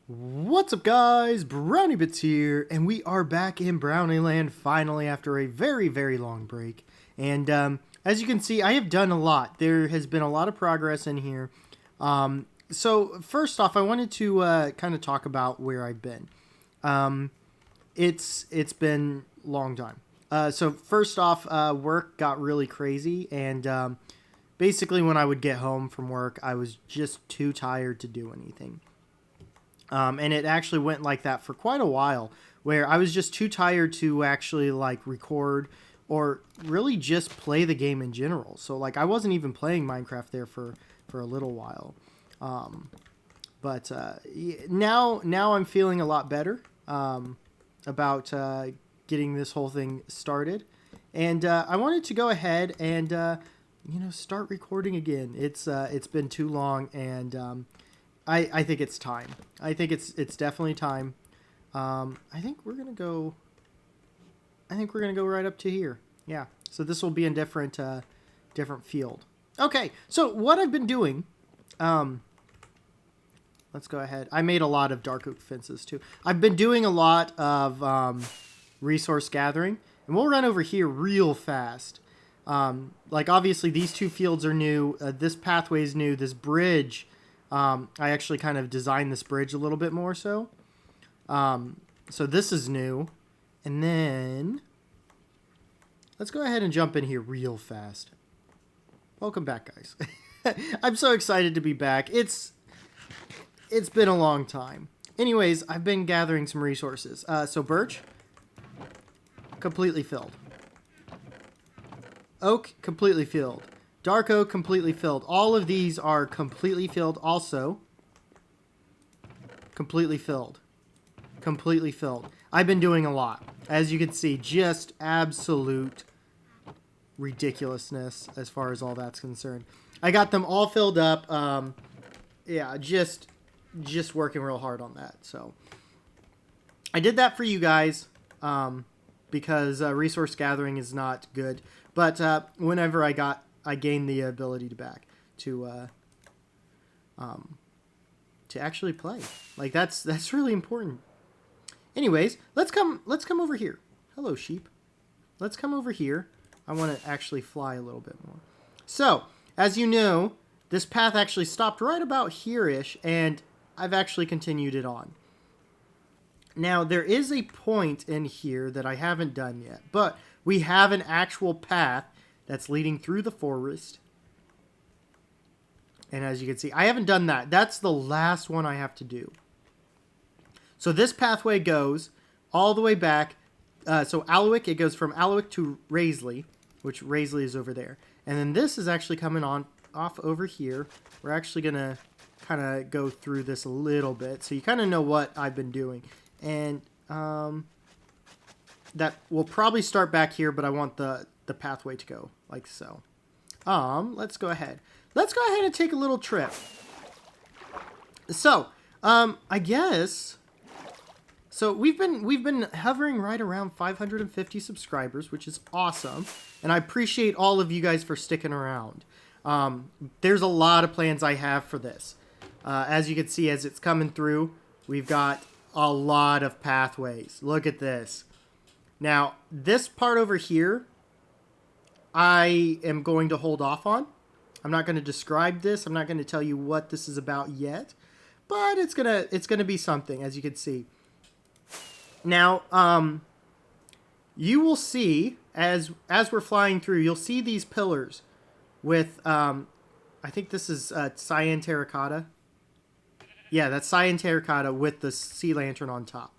What's up, guys? BrownieBits here, and we are back in BrownieLand finally after a very long break. And as you can see, I have done a lot. There has been a lot of progress in here. So first off, I wanted to kind of talk about where I've been. It's been a long time. So first off, work got really crazy, and basically when I would get home from work, I was just too tired to do anything. And it actually went like that for quite a while, where I was just too tired to actually like record or really just play the game in general. So like I wasn't even playing Minecraft there for a little while. But now I'm feeling a lot better about getting this whole thing started. And I wanted to go ahead and start recording again. It's been too long, and I think it's time. I think it's definitely time. I think we're gonna go right up to here. Yeah. So this will be a different field. Okay. So what I've been doing, let's go ahead. I made a lot of dark oak fences too. I've been doing a lot of resource gathering, and we'll run over here real fast. Like obviously these two fields are new. This pathway is new. This bridge. I actually kind of designed this bridge a little bit more so. So this is new. And then let's go ahead and jump in here real fast. Welcome back, guys. I'm so excited to be back. It's been a long time. Anyways, I've been gathering some resources. So birch, completely filled. Oak, completely filled. Dark oak, completely filled. All of these are completely filled also. Completely filled. Completely filled. I've been doing a lot. As you can see, just absolute ridiculousness as far as all that's concerned. I got them all filled up. Yeah, just working real hard on that. So I did that for you guys because resource gathering is not good. But whenever I gained the ability to actually play. Like that's really important. Anyways, let's come over here. Hello, sheep. Let's come over here. I want to actually fly a little bit more. So, as you know, this path actually stopped right about here-ish, and I've actually continued it on. Now, there is a point in here that I haven't done yet, but we have an actual path that's leading through the forest. And as you can see, I haven't done that. That's the last one I have to do. So this pathway goes all the way back. So Alowick, it goes from Alowick to Raisley, which Raisley is over there. And then this is actually coming off over here. We're actually going to kind of go through this a little bit, so you kind of know what I've been doing. And that will probably start back here, but I want the pathway to go like so. Let's go ahead. Let's go ahead and take a little trip. So, I guess. So we've been hovering right around 550 subscribers, which is awesome, and I appreciate all of you guys for sticking around. There's a lot of plans I have for this. As you can see, as it's coming through, we've got a lot of pathways. Look at this. Now, this part over here, I am going to hold off on. I'm not going to describe this. I'm not going to tell you what this is about yet, but it's gonna be something, as you can see. Now, you will see as we're flying through, you'll see these pillars with I think this is cyan terracotta. Yeah, that's cyan terracotta with the sea lantern on top.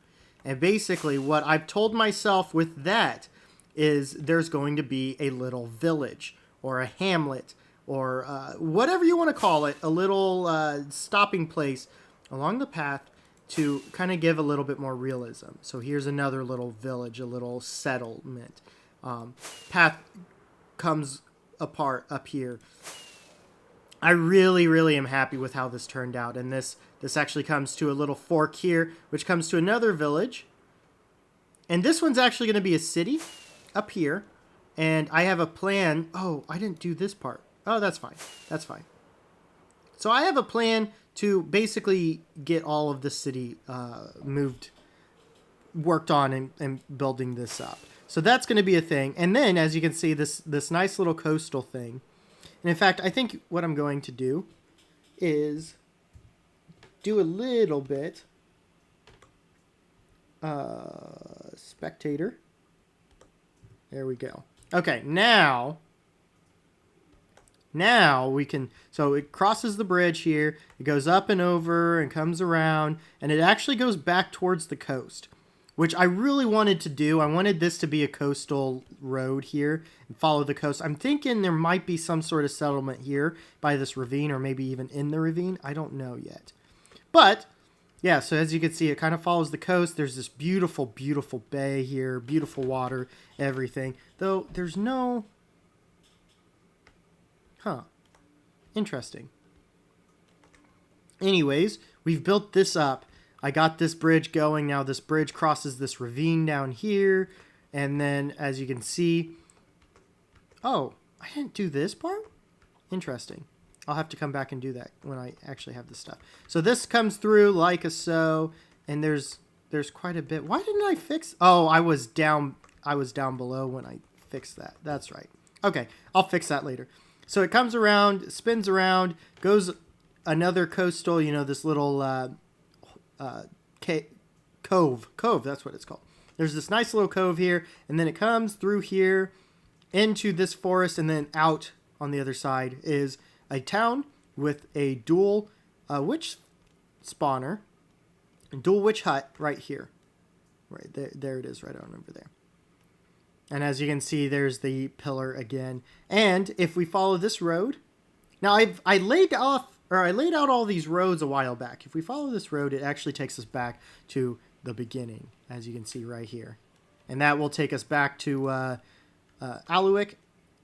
And basically, what I've told myself with that is there's going to be a little village or a hamlet or whatever you want to call it, a little stopping place along the path to kind of give a little bit more realism. So here's another little village, a little settlement. Path comes apart up here. I really am happy with how this turned out, and this actually comes to a little fork here, which comes to another village. And this one's actually going to be a city up here. And I have a plan. Oh, I didn't do this part. Oh, that's fine. That's fine. So I have a plan to basically get all of the city worked on and building this up. So that's going to be a thing. And then, as you can see, this nice little coastal thing. And in fact, I think what I'm going to do is do a little bit spectator. There we go. Okay, now we can, so it crosses the bridge here, it goes up and over and comes around, and it actually goes back towards the coast, which I really wanted to do. I wanted this to be a coastal road here and follow the coast. I'm thinking there might be some sort of settlement here by this ravine, or maybe even in the ravine. I don't know yet. But yeah, so as you can see, it kind of follows the coast. There's this beautiful, beautiful bay here, beautiful water, everything. Though there's no... Huh. Interesting. Anyways, we've built this up. I got this bridge going. Now this bridge crosses this ravine down here. And then, as you can see... Oh, I didn't do this part? Interesting. I'll have to come back and do that when I actually have this stuff. So this comes through like a so, and there's quite a bit. Why didn't I fix? Oh, I was down below when I fixed that. That's right. Okay, I'll fix that later. So it comes around, spins around, goes another coastal, you know, this little cove. That's what it's called. There's this nice little cove here, and then it comes through here into this forest, and then out on the other side is a town with a dual witch spawner, dual witch hut right here. Right there it is, right on over there. And as you can see, there's the pillar again. And if we follow this road, now I laid out all these roads a while back. If we follow this road, it actually takes us back to the beginning, as you can see right here. And that will take us back to Aluik.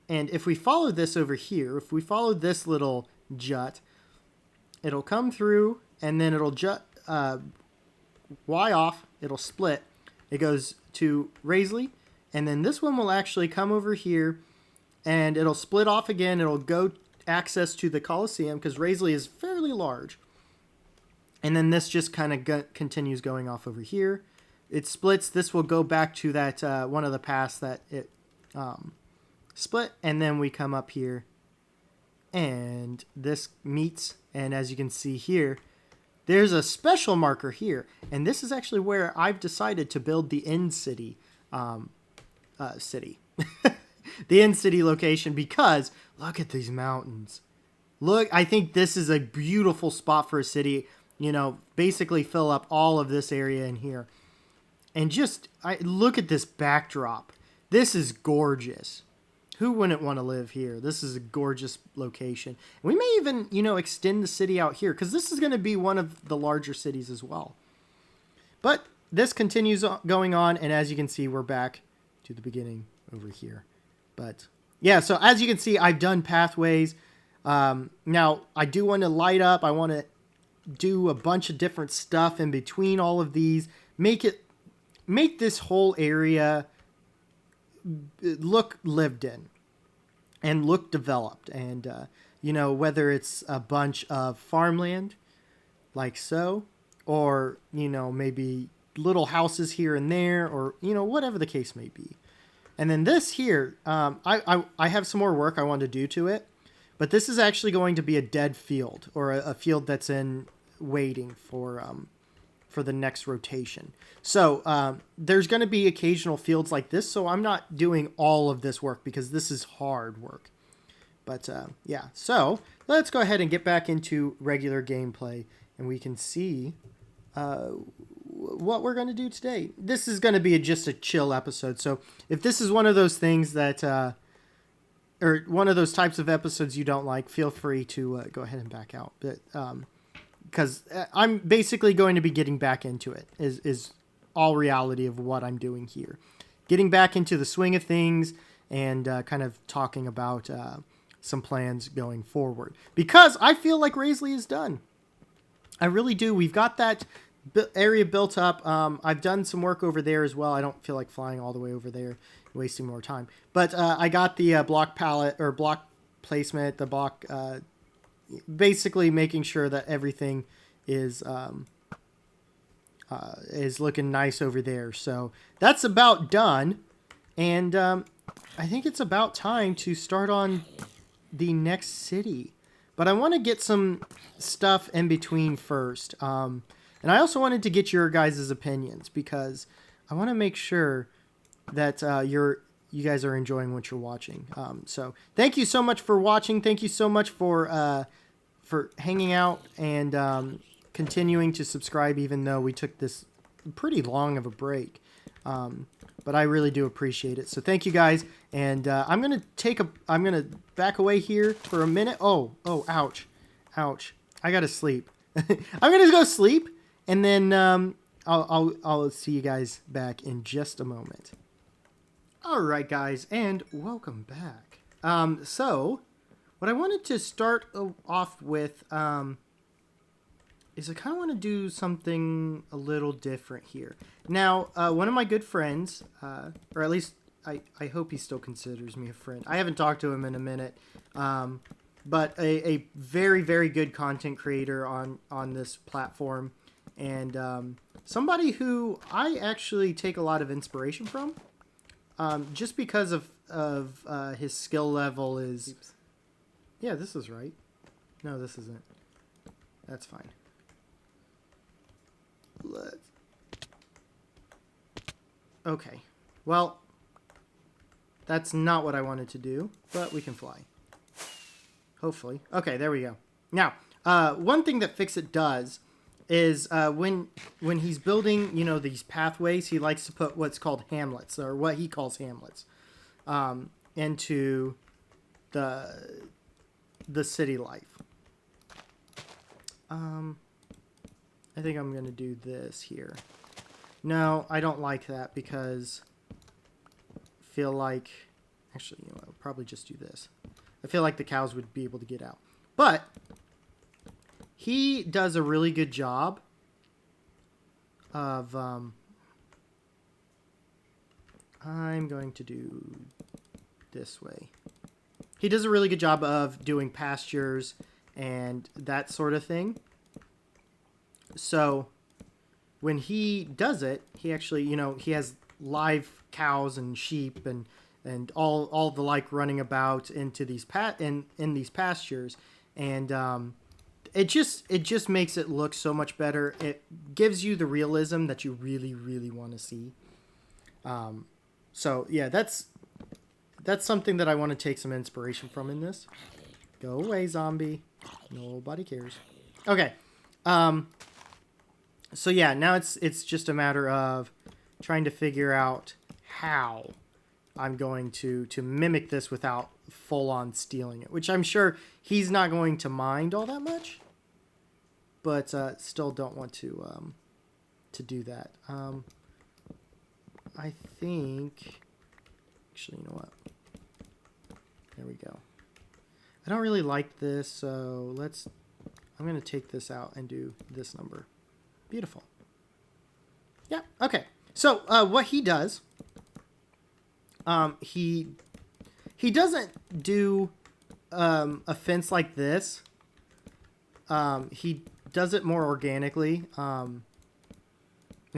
And if we follow this over here, if we follow this little jut, it'll come through, and then it'll jut Y off, it'll split. It goes to Raisley, and then this one will actually come over here, and it'll split off again. It'll go access to the Coliseum, because Raisley is fairly large. And then this just kind of continues going off over here. It splits. This will go back to that one of the paths that it... split, and then we come up here and this meets, and as you can see here, there's a special marker here, and this is actually where I've decided to build the end city the end city location, because look at these mountains. Look, I think this is a beautiful spot for a city, you know, basically fill up all of this area in here, and just look at this backdrop. This is gorgeous. Who wouldn't want to live here? This is a gorgeous location. And we may even, you know, extend the city out here, because this is going to be one of the larger cities as well. But this continues going on, and as you can see, we're back to the beginning over here. But yeah, so as you can see, I've done pathways. Now, I do want to light up. I want to do a bunch of different stuff in between all of these. Make this whole area look lived in and look developed, and you know, whether it's a bunch of farmland like so, or you know, maybe little houses here and there, or you know, whatever the case may be. And then this here, I have some more work I want to do to it, but this is actually going to be a dead field, or a field that's in waiting for the next rotation. So there's going to be occasional fields like this, so I'm not doing all of this work because this is hard work. But yeah, so let's go ahead and get back into regular gameplay, and we can see what we're going to do today. This is going to be just a chill episode, so if this is one of those things that or one of those types of episodes you don't like, feel free to go ahead and back out. But because I'm basically going to be getting back into it, is all reality of what I'm doing here. Getting back into the swing of things, and kind of talking about some plans going forward. Because I feel like Raisley is done. I really do. We've got that area built up. I've done some work over there as well. I don't feel like flying all the way over there, wasting more time. But I got the block palette, or block placement, the block basically making sure that everything is looking nice over there. So that's about done. And I think it's about time to start on the next city. But I want to get some stuff in between first. And I also wanted to get your guys' opinions because I want to make sure that you guys are enjoying what you're watching. So thank you so much for watching. Thank you so much for hanging out and continuing to subscribe, even though we took this pretty long of a break. But I really do appreciate it. So thank you guys. And I'm gonna back away here for a minute. Oh, ouch. I gotta sleep. I'm gonna go sleep, and then I'll see you guys back in just a moment. All right, guys, and welcome back. So what I wanted to start off with is I kind of want to do something a little different here. Now, one of my good friends, or at least I hope he still considers me a friend. I haven't talked to him in a minute, but a very, very good content creator on this platform, and somebody who I actually take a lot of inspiration from, just because of his skill level is... Oops. Yeah, this is right. No, this isn't. That's fine. Okay. Well, that's not what I wanted to do, but we can fly. Hopefully. Okay, there we go. Now, one thing that Fixit does is when he's building, these pathways, he likes to put what's called hamlets, or what he calls hamlets, into the city life. I think I'm going to do this here. No, I don't like that because I feel like... Actually, I'll probably just do this. I feel like the cows would be able to get out. But he does a really good job of... I'm going to do this way. He does a really good job of doing pastures and that sort of thing. So when he does it, he actually, he has live cows and sheep and all the like running about into these in these pastures, and it just makes it look so much better. It gives you the realism that you really, really want to see. So yeah, that's something that I want to take some inspiration from in this. Go away, zombie. Nobody cares. Okay. So yeah, now it's just a matter of trying to figure out how I'm going to mimic this without full-on stealing it, which I'm sure he's not going to mind all that much, but still don't want to do that. I think... Actually, you know what? There we go. I don't really like this, so I'm going to take this out and do this number. Beautiful. Yeah, okay. So, what he does, he doesn't do a fence like this. He does it more organically, and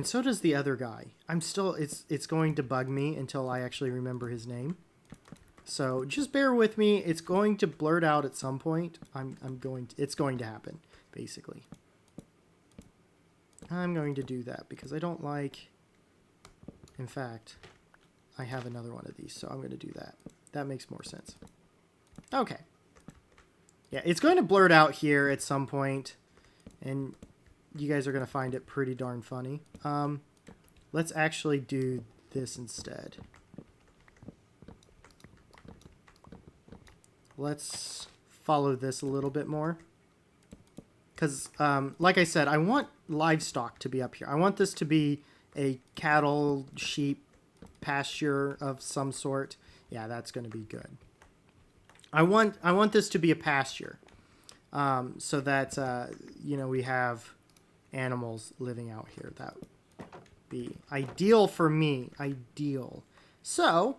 so does the other guy. It's going to bug me until I actually remember his name. So just bear with me. It's going to blurt out at some point. It's going to happen, basically. I'm going to do that because I don't like... In fact, I have another one of these, so I'm going to do that. That makes more sense. Okay. Yeah, it's going to blurt out here at some point, and you guys are going to find it pretty darn funny. Let's actually do this instead. Let's follow this a little bit more. Because, like I said, I want livestock to be up here. I want this to be a cattle, sheep, pasture of some sort. Yeah, that's going to be good. I want this to be a pasture, so that we have animals living out here. That would be ideal for me. Ideal. So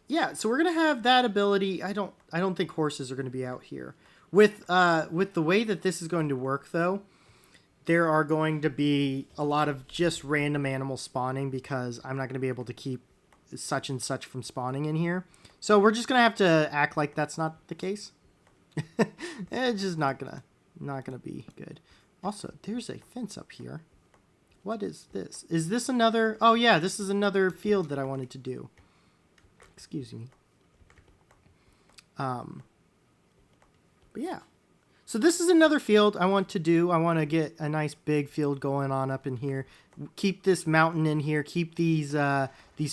yeah, so we're gonna have that ability. I don't think horses are gonna be out here. With the way that this is going to work though, there are going to be a lot of just random animals spawning because I'm not gonna be able to keep such and such from spawning in here. So we're just gonna have to act like that's not the case. It's just not gonna be good. Also, there's a fence up here. What is this? Is this another? Oh yeah, this is another field that I wanted to do. Excuse me. But yeah. So this is another field I want to do. I want to get a nice big field going on up in here. Keep this mountain in here. Keep these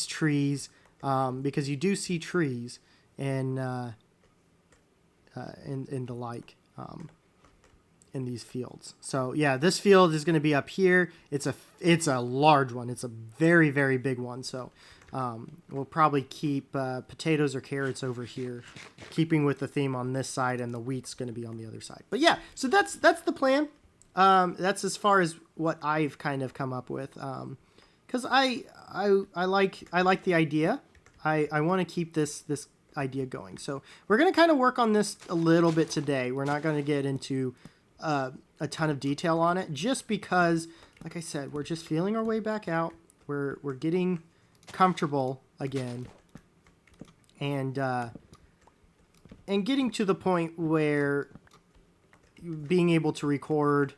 trees, because you do see trees in the like in these fields. So yeah, this field is going to be up here. It's a large one. It's a very, very big one. So we'll probably keep potatoes or carrots over here, keeping with the theme on this side, and the wheat's going to be on the other side. But yeah, so that's the plan. That's as far as what I've kind of come up with. Because I like the idea. I want to keep this idea going. So we're going to kind of work on this a little bit today. We're not going to get into a ton of detail on it, just because, like I said, we're just feeling our way back out. We're getting comfortable again, and getting to the point where being able to record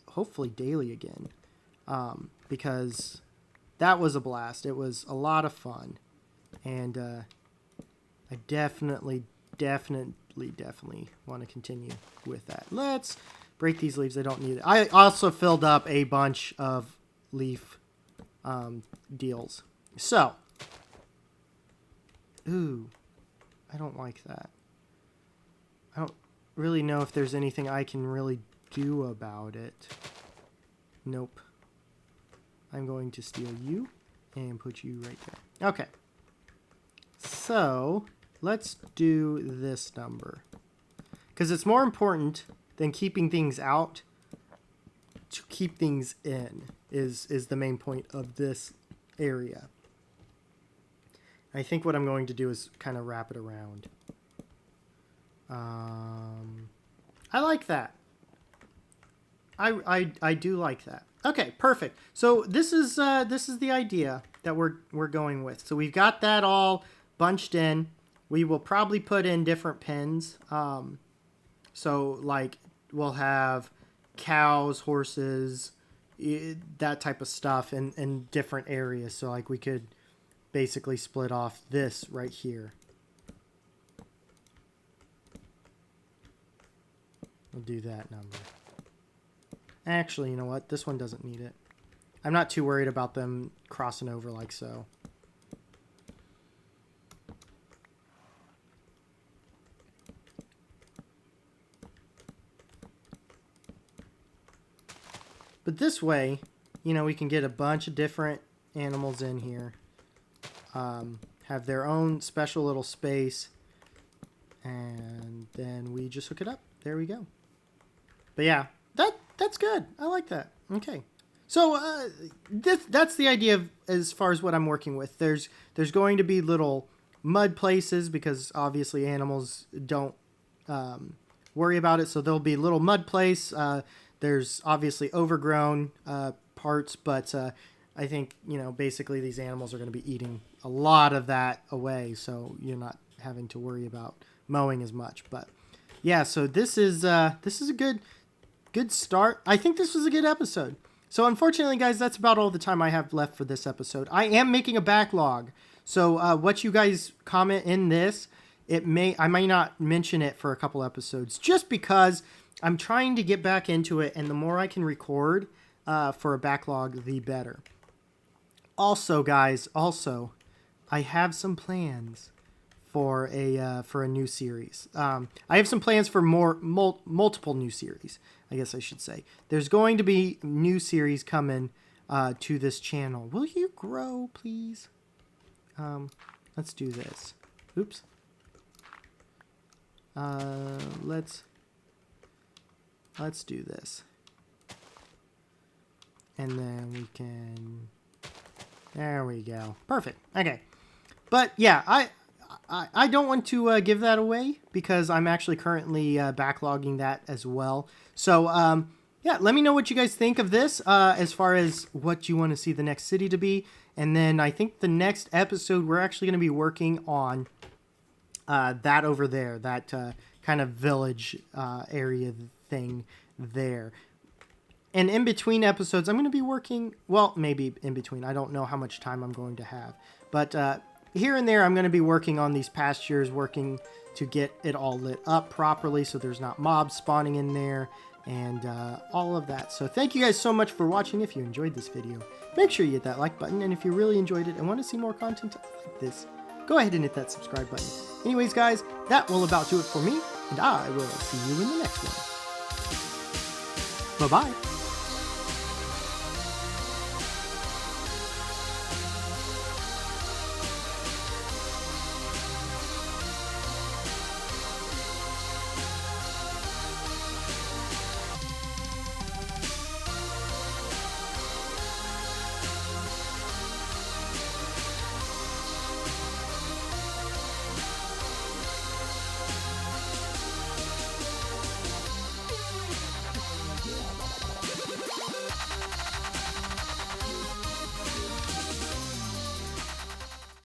hopefully daily again, because that was a blast. It was a lot of fun, and I definitely want to continue with that. Let's break these leaves. I don't need it. I also filled up a bunch of leaf deals. So, ooh, I don't like that. I don't really know if there's anything I can really do about it. Nope. I'm going to steal you and put you right there. Okay. So, let's do this number, because it's more important than keeping things out. To keep things in is the main point of this area. I think what I'm going to do is kind of wrap it around. I like that. I do like that. Okay, perfect. So this is the idea that we're going with. So we've got that all bunched in. We will probably put in different pens. So like we'll have cows, horses, that type of stuff in different areas. So like we could basically split off this right here. We'll do that number. Actually, you know what? This one doesn't need it. I'm not too worried about them crossing over like so. But this way, you know, we can get a bunch of different animals in here. Have their own special little space. And then we just hook it up. There we go. But yeah, that's good. I like that. Okay. So that's the idea of, as far as what I'm working with. There's going to be little mud places, because obviously animals don't worry about it. So there'll be little mud place. There's obviously overgrown parts, but I think, you know, basically these animals are going to be eating a lot of that away, so you're not having to worry about mowing as much. But yeah, so this is a good start. I think this was a good episode. So unfortunately, guys, that's about all the time I have left for this episode. I am making a backlog, so what you guys comment in this, I may not mention it for a couple episodes, just because I'm trying to get back into it, and the more I can record for a backlog, the better. Also, guys, I have some plans for a new series. I have some plans for multiple new series, I guess I should say. There's going to be new series coming to this channel. Will you grow, please? Let's do this. Oops. Let's do this. And then we can... There we go. Perfect. Okay. But yeah, I don't want to give that away because I'm actually currently backlogging that as well. So yeah, let me know what you guys think of this as far as what you want to see the next city to be. And then I think the next episode we're actually going to be working on that over there, that kind of village area thing there. And in between episodes, I'm going to be working, well, maybe in between. I don't know how much time I'm going to have. But here and there, I'm going to be working on these pastures, working to get it all lit up properly so there's not mobs spawning in there and all of that. So thank you guys so much for watching. If you enjoyed this video, make sure you hit that like button. And if you really enjoyed it and want to see more content like this, go ahead and hit that subscribe button. Anyways, guys, that will about do it for me. And I will see you in the next one. Bye-bye.